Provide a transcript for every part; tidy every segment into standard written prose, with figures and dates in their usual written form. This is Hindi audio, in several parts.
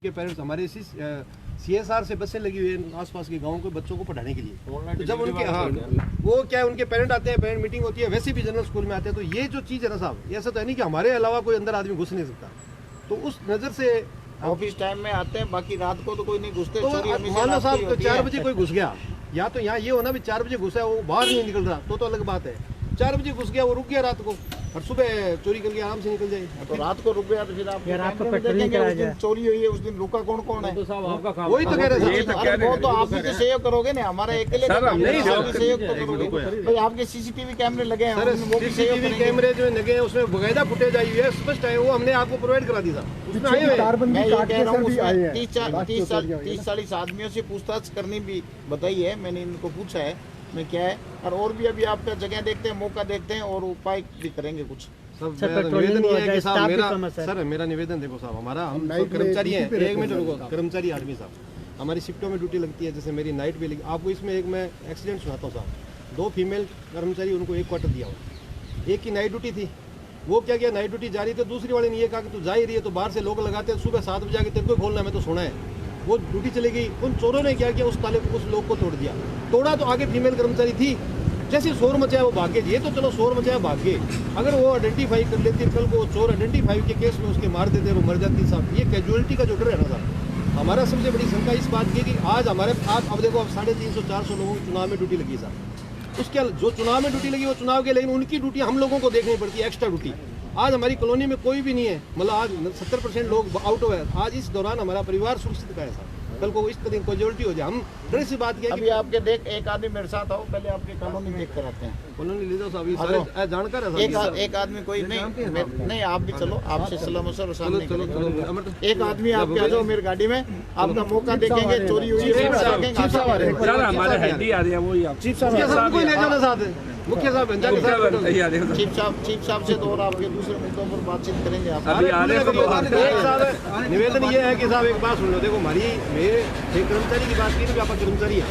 के पेरेंट्स हमारे CSR से बसें लगी हुई है आसपास के गांवों के बच्चों को पढ़ाने के लिए। तो जब उनके वो क्या उनके पेरेंट आते हैं, पेरेंट मीटिंग होती है, वैसे भी जनरल स्कूल में आते हैं। तो ये जो चीज़ है ना साहब, ऐसा तो है नहीं कि हमारे अलावा कोई अंदर आदमी घुस नहीं सकता। तो उस नज़र से ऑफिस टाइम में आते हैं, बाकी रात को तो कोई नहीं घुसते। तो मान लो साहब 4 बजे कोई घुस गया, या तो यहाँ ये होना भी 4 बजे घुसा है, वो बाहर नहीं निकल रहा तो अलग बात है। 4 बजे घुस गया, वो रुक गया रात को, और सुबह चोरी करके आराम से निकल जाए। तो रात को रुक गया तो फिर आप देखेंगे उस दिन चोरी हुई है, उस दिन रुका कौन कौन है। वही तो कह रहे हैं, वो तो आप भी तो सहयोग करोगे ना, हमारे अकेले सहयोग तो करोगे भाई। आपके CCTV कैमरे लगे हैं, वो भी CCTV कैमरे जो लगे हैं उसमें बकायदा फुटेज आई हुई है, स्पष्ट है, वो हमने आपको प्रोवाइड करा दी था। उसमें आए हुए मैं ये कह रहा हूँ 30-40 आदमियों से पूछताछ करनी भी बताई है, मैंने इनको पूछा है मैं क्या है, और भी अभी आपका जगह देखते हैं, मौका देखते हैं और उपाय भी करेंगे कुछ। निवेदन ये है कि साहब मेरा निवेदन देखो साहब, हमारा हम कर्मचारी हैं, 1 मिनट रुको, कर्मचारी आदमी साहब हमारी शिफ्टों में ड्यूटी लगती है, जैसे मेरी नाइट भी लगी। आपको इसमें एक मैं एक्सीडेंट सुनाता हूँ साहब। 2 फीमेल कर्मचारी, उनको 1 क्वार्टर दिया हुआ, एक की नाइट ड्यूटी थी, वो क्या किया, नाइट ड्यूटी जारी थी, दूसरी वाले ने ये कहा कि तू जा ही रही है, तो बाहर से लोग लगाते हैं, सुबह 7 बजे आके तेरे को खोलना है, मैं तो सोना है। वो ड्यूटी चली गई, उन चोरों ने क्या किया, उस ताले उस लोग को तोड़ दिया। तोड़ा तो आगे फीमेल कर्मचारी थी, जैसे शोर मचाया वो भागे। ये तो चलो शोर मचाया भागे, अगर वो आइडेंटिफाई कर लेती, कल को चोर आइडेंटिफाई के केस में उसके मार देते, वो मर जाती साहब। ये कैजुअलिटी का जो डर है ना साहब, हमारा सबसे बड़ी शंका इस बात की कि आज हमारे आज अब देखो, अब 350-400 लोगों की चुनाव में ड्यूटी लगी साहब। उसके जो चुनाव में ड्यूटी लगी वो चुनाव के, लेकिन उनकी ड्यूटी हम लोगों को देखनी पड़ती है, एक्स्ट्रा ड्यूटी। आज हमारी कॉलोनी में कोई भी नहीं है, मतलब आज 70% लोग आउट हो है। आज इस दौरान हमारा परिवार सुरक्षित का है साहब, कल को इस तरह की कैजुअलिटी हो जाए, हम डर से बात किया। अभी आपके देख एक आदमी मेरे साथ आओ, पहले आपके कॉलोनी देख कर आते हैं। कॉलोनी ले जाओ साहब, जानकार है एक आदमी कोई नहीं आप भी चलो, आपसे सलाम मशवरा चलो। एक आदमी आप आ जाओ मेरी गाड़ी में, आपका मौका देखेंगे, चोरी हुई है हमारे हेडी आ रहे हैं, वही आप चीफ साहब को ले जाना साथ है, मुखिया साहब चीफ साहब से तो और आपके दूसरे मुद्दों पर बातचीत करेंगे आप। निवेदन ये है कि साहब एक बात सुन लो, देखो हमारी मेरे कर्मचारी की बात की थी, आपका कर्मचारी है,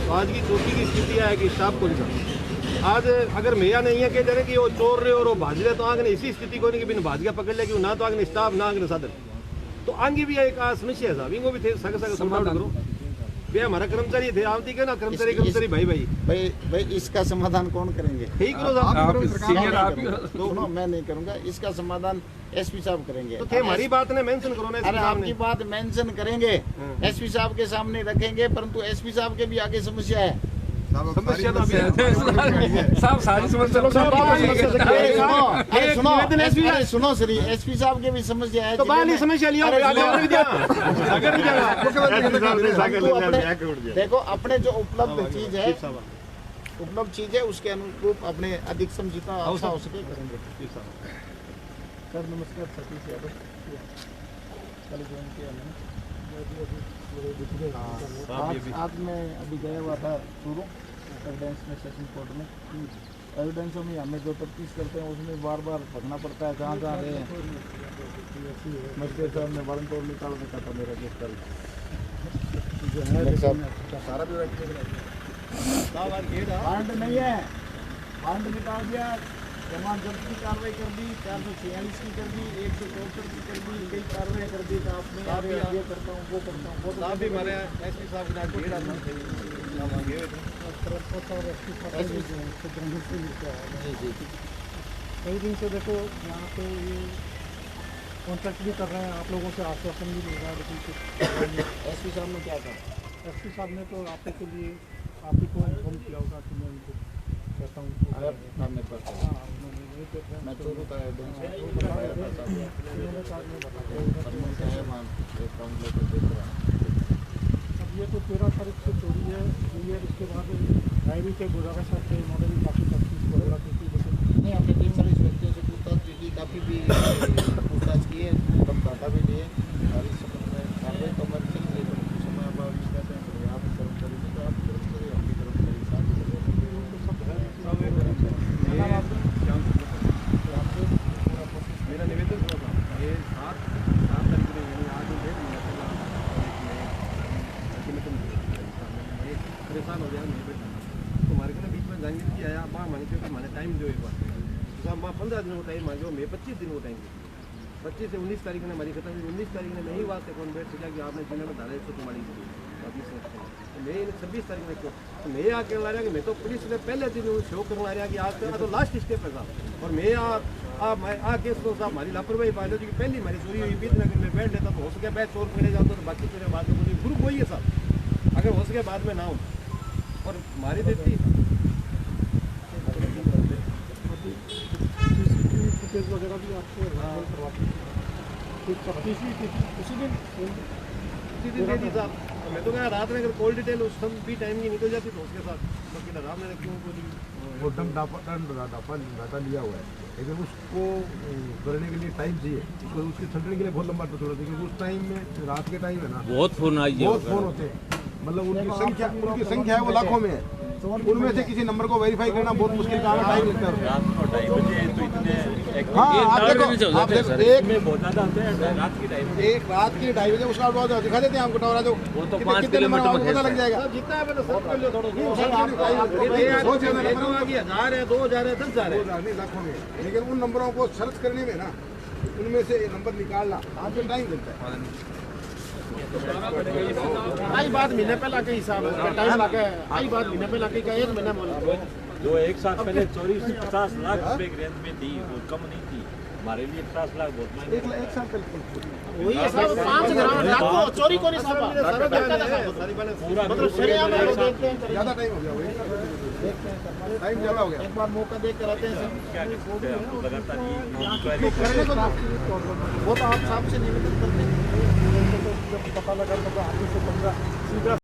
तो आज की चौकी की स्थिति है कि स्टाफ को नहीं, आज अगर मेरा नहीं है कि कि वो चोर रहे और वो भाज रहे, तो आगे इसी स्थिति को नहीं कि बिन भाज गया पकड़ ले, कि ना तो आगे स्टाफ ना आगे साधन, तो आगे भी एक समस्या है साहब, इनको भी थे सगे सॉर्ट करो। भैया हमारा कर्मचारी थे, आप ठीक है ना, कर्मचारी भाई इसका समाधान कौन करेंगे? ठीक करो साहब, तो मैं नहीं करूंगा, इसका समाधान SP साहब करेंगे। तो हमारी बात ने मेंशन करो ना, अरे आपकी बात मेंशन करेंगे, SP साहब के सामने रखेंगे, परंतु SP साहब के भी आगे समस्या है। समस्या तो साहब सारी समस्या सुनो श्री SP साहब के भी समस्या है, तो बाहर समस्या लिया देखो अपने जो उपलब्ध चीज है उसके अनुरूप अपने अधिक समझिता अच्छा हो सके करेंगे। सर नमस्कार, सतीश यादव, कल ज्वाइन किया मैंने। आज मैं अभी गया हुआ था शुरू एविडेंस में, सेशन कोर्ट में। एविडेंसों में हमें जो तफ्तीश करते हैं उसमें बार बार भगना पड़ता है, जहाँ जहाँ रहे हैं। मजिस्ट्रेट साहब ने वारंट और निकाल रखा था मेरा केस कल। वारंट नहीं है, वारंट निकाल दिया, जमानत जब्त की कार्रवाई कर दी, 446 की कर दी, 174 की कर दी, कई कार्रवाई कर दी। आप नहीं आ रहे, ये करता हूँ वो करता हूँ, वो साहब भी हमारे SP साहब के साथ डेढ़ आदमी थे, मांगे हुए थे। कई दिन से देखो यहाँ पे ये कॉन्ट्रैक्ट भी कर रहे हैं, आप लोगों से आश्वासन भी मिल रहा है, लेकिन कुछ SP साहब ने क्या कहा? SP साहब ने तो आपके लिए आप ही को इन्फॉर्म किया होगा कि मैं उनको कहता हूँ। मैं चोर होता है अब ये तो 13 तारीख से चोरी है, इसके बाद डायरी के गुजारिश से मॉडल काफ़ी तफ्तीश वगैरह की थी। नहीं, हमने 30-40 व्यक्तियों से पूछताछ की, काफ़ी भी पूछताछ की है, कम डाटा भी लिए, सारी कार्रवाई तो हमारी चल रही है। समय अब कहते हैं आप कर्मचारी तो आप कर्मचारी, हम भी कर्मचारी, मेरा निवेदन था ये 7 तारीख को यानी आज परेशान हो गया तुम्हारे को बीच में जाएंगे कि आया माँ मांगते हो कि मैंने टाइम दो एक बार, तो माँ 15 दिन को टाइम मांगे, मैं 25 दिन को टाइम 25 से 19 तारीख ने हमारी खत्म हुई। 19 तारीख ने नहीं बात से कौन बैठ सका कि आपने जिले में धारा 144 दी, तो मैं 26 तारीख में क्यों, तो मैं आके ला रहा कि मैं तो पुलिस ने पहले दिन शो करना रहा कि आज तो लास्ट स्टेप है साहब, और मैं आके तो साहब हमारी लापरवाही पालो जी कि पहली हमारी चोरी हुई बीत अगर मैं बैठ लेता तो हो सके मैं चोर पकड़े जाता तो बाकी चोरी बाद में मुझे ग्रुप वही है साहब, अगर हो सके बाद में ना हो और मारी देती। CCTV फुटेज वगैरह भी आपको करवाते हैं उसी दिन दे दी साहब, मैं तो कहा रात में अगर कॉल डिटेल उस सब भी टाइम की निकल जाती तो उसके साथ बाकी रात में क्यों बोली वो डाटा लिया हुआ है, लेकिन उसको करने के लिए टाइम चाहिए, उसके छंटने के लिए बहुत लंबा छोड़ा, क्योंकि उस टाइम में रात के टाइम है ना बहुत फोन आई है, बहुत फोन होते हैं, मतलब उनकी संख्या है वो लाखों में है, उनमें से किसी नंबर को वेरीफाई करना बहुत मुश्किल काम है, टाइम लगता है। रात को 2:30 बजे तो इतने हाँ आप देखो एक में बहुत ज्यादा होते हैं रात की टाइम। एक रात के 2:30 बजे उसका बाद दिखा देते हैं आपको टावर जो वो तो कितने 5 कितने नंबर किलोमीटर में पता लग जाएगा। जितना है मतलब सब कर लो थोड़ा 1000 है 2000 है 10,000 है लाखों में, लेकिन उन नंबरों को सर्च करने में ना उनमें से नंबर निकालना आपको टाइम लगता है। आई बात महीने पहला के हिसाब से टाइम लगे, आई बात महीने पहला के एक महीना बोला जो एक साल पहले चोरी 50 लाख रुपए की रेंज में थी वो कम नहीं थी, हमारे लिए 50 लाख बहुत महंगा। एक साल पहले वही सब 5 ग्राम लाखों चोरी को नहीं साहब पूरा मतलब शरिया में लोग देखते हैं ज़्यादा टाइम हो गया, वही टाइम ज़्यादा हो गया। एक बार मौका देख कर आते हैं क्या कर सकते हैं, हमको लगातार ये इंक्वायरी करने को वो तो आप साहब से निवेदन करते हैं जब पता लगा तो आगे से बंदा सीधा